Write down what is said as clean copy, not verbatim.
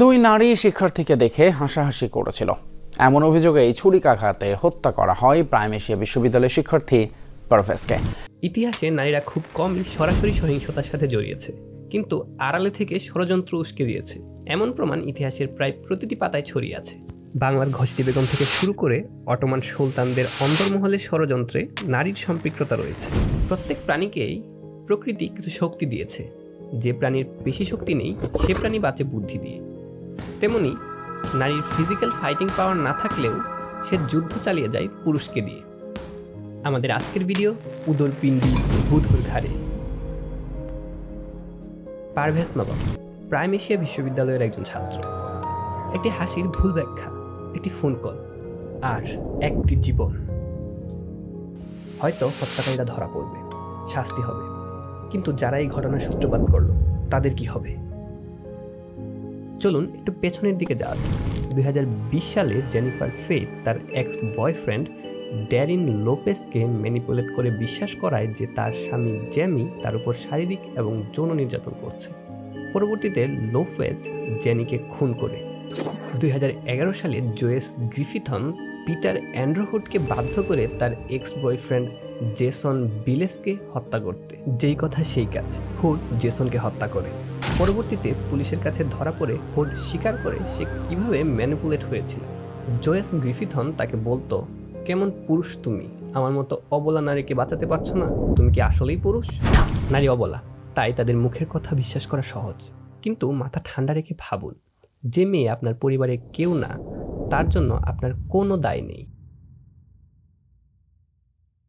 দুই নারী শিক্ষার্থীকে দেখে হাসাহাসি করেছিল এমন অভিযোগে ছুরিকাঘাতে হত্যা করা হয় প্রাইম এশিয়া বিশ্ববিদ্যালয়ের শিক্ষার্থী পারভেজকে। ইতিহাসে নারীরা খুব কমই সরাসরি সহিংসতার সাথে জড়িয়েছে, কিন্তু আড়ালে থেকে ষড়যন্ত্র উস্কে দিয়েছে এমন প্রমাণ ইতিহাসের প্রায় প্রতিটি পাতায় ছড়িয়ে আছে। বাংলার ঘসটি বেগম থেকে শুরু করে অটোমান সুলতানদের অন্দরমহলের ষড়যন্ত্রে নারীর সম্পৃক্ততা রয়েছে। প্রত্যেক প্রাণীকেই প্রকৃতি কিছু শক্তি দিয়েছে। যে প্রাণীর বেশি শক্তি নেই সে প্রাণী বাঁচে বুদ্ধি দিয়ে। তেমনি নারীর ফিজিক্যাল ফাইটিং পাওয়ার না থাকলেও সে যুদ্ধ চালিয়ে যায় পুরুষকে দিয়ে। আমাদের আজকের ভিডিও উদরপিণ্ডি বুধুর ঘাড়ে। পারভেজ নবাব প্রাইম এশিয়া বিশ্ববিদ্যালয়ের একজন ছাত্র। একটি হাসির ভুল ব্যাখ্যা, একটি ফোন কল আর একটি জীবন। হয়তো হত্যাকারীরা ধরা পড়বে, শাস্তি হবে, কিন্তু যারা এই ঘটনার সূত্রপাত করলো তাদের কি হবে? চলুন একটু পেছনের দিকে যাওয়া যাক। 2020 সালে জেনিফার ফেথ তার এক্স বয়ফ্রেন্ড ড্যারিন লোপেসকে ম্যানিপুলেট করে বিশ্বাস করায় যে তার স্বামী জেমি তার উপর শারীরিক এবং যৌন নির্যাতন করছে। পরবর্তীতে লোপেজ জেনিকে খুন করে। 2011 সালে জোয়েস গ্রিফিথন পিটার অ্যান্ডারহুডকে বাধ্য করে তার এক্স বয়ফ্রেন্ড জেসন বিলেসকে হত্যা করতে। যেই কথা সেই কাজ, হুড জেসনকে হত্যা করে। পরবর্তীতে পুলিশের কাছে ধরা পড়ে হুড স্বীকার করে সে কিভাবে ম্যানিপুলেট হয়েছিল। জোয়েস গ্রিফিথন তাকে বলতো, কেমন পুরুষ তুমি, আমার মতো অবলা নারীকে বাঁচাতে পারছো না, তুমি কি আসলেই পুরুষ? নারী অবলা, তাই তাদের মুখের কথা বিশ্বাস করা সহজ। কিন্তু মাথা ঠান্ডা রেখে ভাবুন, যে মেয়ে আপনার পরিবারের কেউ না, তার জন্য আপনার কোনো দায় নেই।